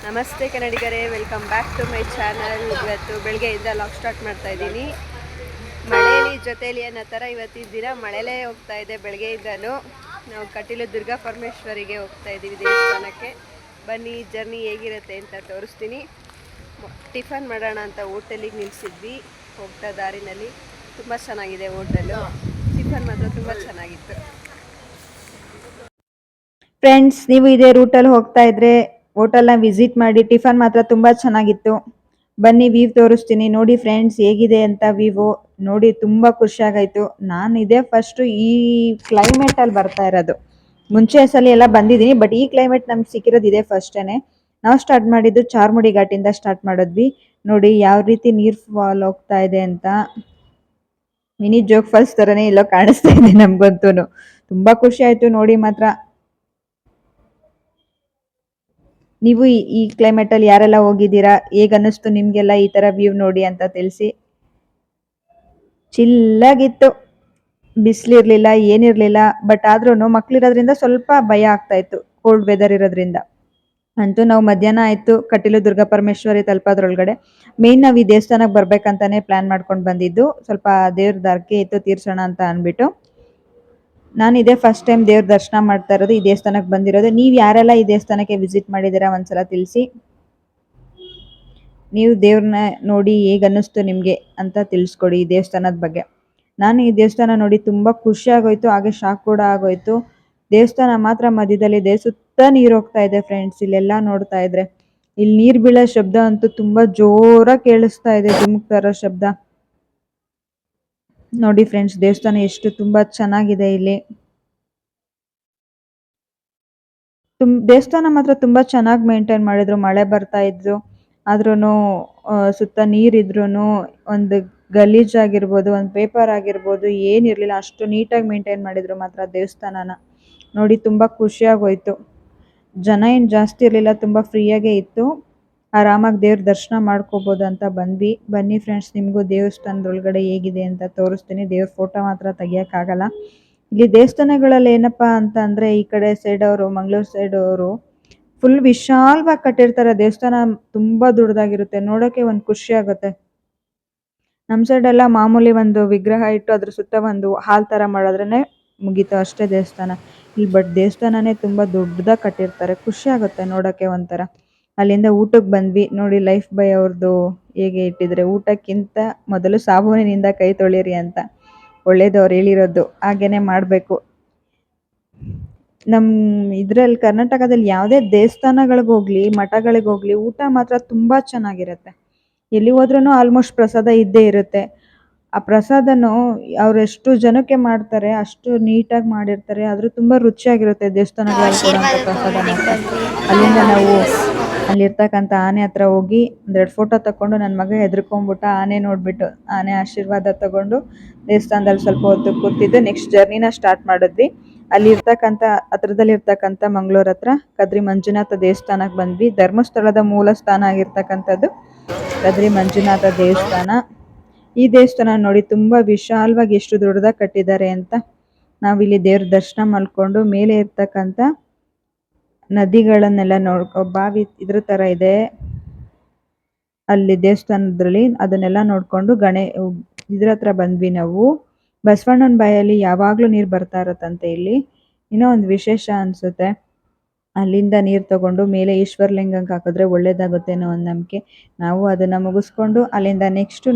ನಮಸ್ತೆ ಕನ್ನಡಿಗರೇ, welcome back to my channel. ಇವತ್ತು ಬೆಳಗ್ಗೆಯಿಂದ ಲಾಗ್ ಸ್ಟಾರ್ಟ್ ಮಾಡ್ತಾ ಇದ್ದೀನಿ. ಮಳೆಯಲ್ಲಿ ಜೊತೆಲಿ ಅನ್ನೋ ಥರ ಇವತ್ತಿನ ದಿನ ಮಳೆಲೇ ಹೋಗ್ತಾ ಇದೆ. ಬೆಳಗ್ಗೆಯಿಂದನೂ ನಾವು ಕಟೀಲು ದುರ್ಗಾ ಪರಮೇಶ್ವರಿಗೆ ಹೋಗ್ತಾ ಇದ್ದೀವಿ, ದೇವಸ್ಥಾನಕ್ಕೆ. ಬನ್ನಿ, ಜರ್ನಿ ಹೇಗಿರುತ್ತೆ ಅಂತ ತೋರಿಸ್ತೀನಿ. ಟಿಫನ್ ಮಾಡೋಣ ಅಂತ ಹೋಟೆಲಿಗೆ ನಿಲ್ಲಿಸಿದ್ವಿ. ಹೋಗ್ತಾ ದಾರಿನಲ್ಲಿ ತುಂಬ ಚೆನ್ನಾಗಿದೆ ಹೋಟೆಲು. ಟಿಫನ್ ಮಾತ್ರ ತುಂಬ ಚೆನ್ನಾಗಿತ್ತು. ಫ್ರೆಂಡ್ಸ್, ನೀವು ಇದೇ ರೂಟಲ್ಲಿ ಹೋಗ್ತಾ ಇದ್ರೆ ಹೋಟೆಲ್ನ ವಿಸಿಟ್ ಮಾಡಿ. ಟಿಫನ್ ಮಾತ್ರ ತುಂಬಾ ಚೆನ್ನಾಗಿತ್ತು. ಬನ್ನಿ ವ್ಯೂ ತೋರಿಸ್ತೀನಿ. ನೋಡಿ ಫ್ರೆಂಡ್ಸ್, ಹೇಗಿದೆ ಅಂತ ವ್ಯೂ ನೋಡಿ. ತುಂಬಾ ಖುಷಿ ಆಗಾಯ್ತು. ನಾನು ಇದೇ ಫಸ್ಟ್ ಈ ಕ್ಲೈಮೇಟ್ ಅಲ್ಲಿ ಬರ್ತಾ ಇರೋದು. ಮುಂಚೆ ಸಲ ಎಲ್ಲ ಬಂದಿದ್ದೀನಿ, ಬಟ್ ಈ ಕ್ಲೈಮೇಟ್ ನಮ್ಗೆ ಸಿಕ್ಕಿರೋದು ಇದೇ ಫಸ್ಟೇನೆ. ನಾವು ಸ್ಟಾರ್ಟ್ ಮಾಡಿದ್ದು ಚಾರ್ಮುಡಿ ಘಾಟಿಂದ ಸ್ಟಾರ್ಟ್ ಮಾಡಿದ್ವಿ. ನೋಡಿ ಯಾವ ರೀತಿ ನೀರ್ ಫಾಲ್ ಹೋಗ್ತಾ ಇದೆ ಅಂತ. ಮಿನಿ ಜೋಗ್ ಫಾಲ್ಸ್ ತರನೇ ಎಲ್ಲೋ ಕಾಣಿಸ್ತಾ ಇದೆ ನಮ್ಗಂತೂ. ತುಂಬಾ ಖುಷಿ ಆಯ್ತು ನೋಡಿ ಮಾತ್ರ. ನೀವು ಈ ಕ್ಲೈಮೇಟ್ ಅಲ್ಲಿ ಯಾರೆಲ್ಲ ಹೋಗಿದ್ದೀರಾ, ಹೇಗ ಅನ್ನಿಸ್ತು ನಿಮ್ಗೆಲ್ಲ ಈ ತರ ವ್ಯೂ ನೋಡಿ ಅಂತ ತಿಳಿಸಿ. ಚಿಲ್ಲಾಗಿತ್ತು, ಬಿಸಿಲಿರ್ಲಿಲ್ಲ, ಏನಿರ್ಲಿಲ್ಲ. ಬಟ್ ಆದ್ರೂ ಮಕ್ಳಿರೋದ್ರಿಂದ ಸ್ವಲ್ಪ ಭಯ ಆಗ್ತಾ ಇತ್ತು, ಕೋಲ್ಡ್ ವೆದರ್ ಇರೋದ್ರಿಂದ. ಅಂತೂ ನಾವು ಮಧ್ಯಾಹ್ನ ಆಯ್ತು ಕಟೀಲು ದುರ್ಗಾ ಪರಮೇಶ್ವರಿ ತಲುಪೋದ್ರೊಳಗಡೆ. ಮೇನ್ ನಾವು ಈ ದೇವಸ್ಥಾನಕ್ಕೆ ಬರ್ಬೇಕಂತಾನೆ ಪ್ಲಾನ್ ಮಾಡ್ಕೊಂಡು ಬಂದಿದ್ದು. ಸ್ವಲ್ಪ ದೇವ್ರದ್ದು ಹರಕೆ ಇತ್ತು, ತೀರ್ಸೋಣ ಅಂತ ಅಂದ್ಬಿಟ್ಟು. ನಾನು ಇದೇ ಫಸ್ಟ್ ಟೈಮ್ ದೇವ್ರ ದರ್ಶನ ಮಾಡ್ತಾ ಇರೋದು, ಈ ದೇವಸ್ಥಾನಕ್ಕೆ ಬಂದಿರೋದು. ನೀವು ಯಾರೆಲ್ಲ ಈ ದೇವಸ್ಥಾನಕ್ಕೆ ವಿಸಿಟ್ ಮಾಡಿದ್ದೀರಾ ಒಂದ್ಸಲ ತಿಳಿಸಿ. ನೀವು ದೇವ್ರನ್ನ ನೋಡಿ ಹೇಗೆ ಅನ್ನಿಸ್ತು ನಿಮಗೆ ಅಂತ ತಿಳಿಸ್ಕೊಡಿ ಈ ದೇವಸ್ಥಾನದ ಬಗ್ಗೆ. ನಾನು ಈ ದೇವಸ್ಥಾನ ನೋಡಿ ತುಂಬ ಖುಷಿ ಆಗೋಯ್ತು, ಹಾಗೆ ಶಾಕ್ ಕೂಡ ಆಗೋಯ್ತು. ದೇವಸ್ಥಾನ ಮಾತ್ರ ಮಧ್ಯದಲ್ಲಿ ಇದೆ, ಸುತ್ತ ನೀರು ಹೋಗ್ತಾ ಇದೆ ಫ್ರೆಂಡ್ಸ್. ಇಲ್ಲೆಲ್ಲ ನೋಡ್ತಾ ಇದ್ರೆ ಇಲ್ಲಿ ನೀರು ಬೀಳೋ ಶಬ್ದ ಅಂತೂ ತುಂಬಾ ಜೋರಾಗಿ ಕೇಳಿಸ್ತಾ ಇದೆ, ಧುಮುಕ್ತಾರೋ ಶಬ್ದ. ನೋಡಿ ಫ್ರೆಂಡ್ಸ್, ದೇವಸ್ಥಾನ ಎಷ್ಟು ತುಂಬಾ ಚೆನ್ನಾಗಿದೆ. ಇಲ್ಲಿ ದೇವಸ್ಥಾನ ಮಾತ್ರ ತುಂಬಾ ಚೆನ್ನಾಗಿ ಮೇಂಟೈನ್ ಮಾಡಿದ್ರು. ಮಳೆ ಬರ್ತಾ ಇದ್ರು ಆದ್ರೂನು ಸುತ್ತ ನೀರಿದ್ರೂನು ಒಂದು ಗಲೀಜಾಗಿರ್ಬೋದು, ಒಂದು ಪೇಪರ್ ಆಗಿರ್ಬೋದು, ಏನಿರಲಿಲ್ಲ. ಅಷ್ಟು ನೀಟಾಗಿ ಮೇಂಟೈನ್ ಮಾಡಿದ್ರು ಮಾತ್ರ ದೇವಸ್ಥಾನನ. ನೋಡಿ ತುಂಬಾ ಖುಷಿಯಾಗೋಯ್ತು. ಜನ ಏನು ಜಾಸ್ತಿ ಇರಲಿಲ್ಲ, ತುಂಬ ಫ್ರೀಯಾಗೇ ಇತ್ತು. ಆರಾಮಾಗಿ ದೇವ್ರ ದರ್ಶನ ಮಾಡ್ಕೋಬೋದು ಅಂತ ಬಂದ್ವಿ. ಬನ್ನಿ ಫ್ರೆಂಡ್ಸ್, ನಿಮಗೂ ದೇವಸ್ಥಾನದೊಳಗಡೆ ಹೇಗಿದೆ ಅಂತ ತೋರಿಸ್ತೀನಿ. ದೇವ್ರ ಫೋಟೋ ಮಾತ್ರ ತೆಗಿಯೋಕ್ಕಾಗಲ್ಲ. ಇಲ್ಲಿ ದೇವಸ್ಥಾನಗಳಲ್ಲಿ ಏನಪ್ಪಾ ಅಂತ ಅಂದ್ರೆ, ಈ ಕಡೆ ಸೈಡ್ ಅವರು, ಮಂಗಳೂರು ಸೈಡ್ ಅವರು ಫುಲ್ ವಿಶಾಲವಾಗಿ ಕಟ್ಟಿರ್ತಾರೆ. ದೇವಸ್ಥಾನ ತುಂಬಾ ದೊಡ್ಡದಾಗಿರುತ್ತೆ, ನೋಡೋಕೆ ಒಂದು ಖುಷಿ ಆಗುತ್ತೆ. ನಮ್ಮ ಸೈಡ್ ಎಲ್ಲ ಮಾಮೂಲಿ ಒಂದು ವಿಗ್ರಹ ಇಟ್ಟು ಅದ್ರ ಸುತ್ತ ಒಂದು ಹಾಲ್ ತರ ಮಾಡಿದ್ರೇನೆ ಮುಗೀತು, ಅಷ್ಟೇ ದೇವಸ್ಥಾನ. ಇಲ್ಲಿ ಬಟ್ ದೇವಸ್ಥಾನನೇ ತುಂಬಾ ದೊಡ್ಡದಾಗಿ ಕಟ್ಟಿರ್ತಾರೆ, ಖುಷಿ ಆಗುತ್ತೆ ನೋಡೋಕೆ ಒಂಥರ. ಅಲ್ಲಿಂದ ಊಟಕ್ಕೆ ಬಂದ್ವಿ. ನೋಡಿ ಲೈಫ್ ಬಾಯ್ ಅವ್ರದ್ದು ಹೇಗೆ ಇಟ್ಟಿದ್ರೆ, ಊಟಕ್ಕಿಂತ ಮೊದಲು ಸಾಬೂನಿನಿಂದ ಕೈ ತೊಳಿರಿ ಅಂತ. ಒಳ್ಳೇದು ಅವ್ರು ಹೇಳಿರೋದು, ಹಾಗೇನೆ ಮಾಡಬೇಕು. ನಮ್ಮ ಇದ್ರಲ್ಲಿ ಕರ್ನಾಟಕದಲ್ಲಿ ಯಾವುದೇ ದೇವಸ್ಥಾನಗಳಿಗೆ ಹೋಗ್ಲಿ, ಮಠಗಳಿಗೆ ಹೋಗ್ಲಿ, ಊಟ ಮಾತ್ರ ತುಂಬಾ ಚೆನ್ನಾಗಿರುತ್ತೆ. ಎಲ್ಲಿ ಹೋದ್ರೂ ಆಲ್ಮೋಸ್ಟ್ ಪ್ರಸಾದ ಇದ್ದೇ ಇರುತ್ತೆ. ಆ ಪ್ರಸಾದನು ಅವ್ರು ಎಷ್ಟು ಜನಕ್ಕೆ ಮಾಡ್ತಾರೆ, ಅಷ್ಟು ನೀಟಾಗಿ ಮಾಡಿರ್ತಾರೆ. ಆದ್ರೂ ತುಂಬಾ ರುಚಿಯಾಗಿರುತ್ತೆ ದೇವಸ್ಥಾನಗಳಲ್ಲಿ ಕೊಡುವಂಥ ಪ್ರಸಾದ ಮಾತ್ರ. ಅಲ್ಲಿಂದ ನಾವು ಅಲ್ಲಿರ್ತಕ್ಕಂಥ ಆನೆ ಹತ್ರ ಹೋಗಿ ಒಂದೆರಡು ಫೋಟೋ ತಗೊಂಡು, ನನ್ನ ಮಗ ಹೆದರ್ಕೊಂಡ್ಬಿಟ್ಟ ಆನೆ ನೋಡ್ಬಿಟ್ಟು. ಆನೆ ಆಶೀರ್ವಾದ ತಗೊಂಡು ದೇವಸ್ಥಾನದಲ್ಲಿ ಸ್ವಲ್ಪ ಹೊತ್ತು ಕೂತಿದ್ದು ನೆಕ್ಸ್ಟ್ ಜರ್ನಿನ ಸ್ಟಾರ್ಟ್ ಮಾಡಿದ್ವಿ. ಅಲ್ಲಿ ಇರ್ತಕ್ಕಂಥ ಹತ್ರದಲ್ಲಿ ಇರ್ತಕ್ಕಂಥ ಮಂಗಳೂರು ಹತ್ರ ಕದ್ರಿ ಮಂಜುನಾಥ ದೇವಸ್ಥಾನಕ್ಕೆ ಬಂದ್ವಿ. ಧರ್ಮಸ್ಥಳದ ಮೂಲ ಸ್ಥಾನ ಆಗಿರ್ತಕ್ಕಂಥದ್ದು ಕದ್ರಿ ಮಂಜುನಾಥ ದೇವಸ್ಥಾನ. ಈ ದೇವಸ್ಥಾನ ನೋಡಿ ತುಂಬಾ ವಿಶಾಲವಾಗಿ ಎಷ್ಟು ದೊಡ್ಡದಾಗಿ ಕಟ್ಟಿದ್ದಾರೆ ಅಂತ. ನಾವಿಲ್ಲಿ ದೇವ್ರ ದರ್ಶನ ಮಾಡ್ಕೊಂಡು ಮೇಲೆ ಇರ್ತಕ್ಕಂಥ ನದಿಗಳನ್ನೆಲ್ಲ ಬಾವಿ ಇದ್ರ ತರ ಇದೆ ಅಲ್ಲಿ ದೇವಸ್ಥಾನದ್ರಲ್ಲಿ. ಅದನ್ನೆಲ್ಲ ನೋಡ್ಕೊಂಡು ಇದ್ರ ಹತ್ರ ಬಂದ್ವಿ ನಾವು. ಬಸವಣ್ಣನ ಬಾಯಲ್ಲಿ ಯಾವಾಗ್ಲೂ ನೀರು ಬರ್ತಾ ಇರತ್ತಂತೆ ಇಲ್ಲಿ. ಇನ್ನೂ ಒಂದು ವಿಶೇಷ ಅನ್ಸುತ್ತೆ. ಅಲ್ಲಿಂದ ನೀರು ತಗೊಂಡು ಮೇಲೆ ಈಶ್ವರಲಿಂಗಕ್ಕೆ ಹಾಕಿದ್ರೆ ಒಳ್ಳೇದಾಗುತ್ತೆ ಅನ್ನೋ ಒಂದು ನಂಬಿಕೆ. ನಾವು ಅದನ್ನ ಮುಗಿಸ್ಕೊಂಡು ಅಲ್ಲಿಂದ ನೆಕ್ಸ್ಟ್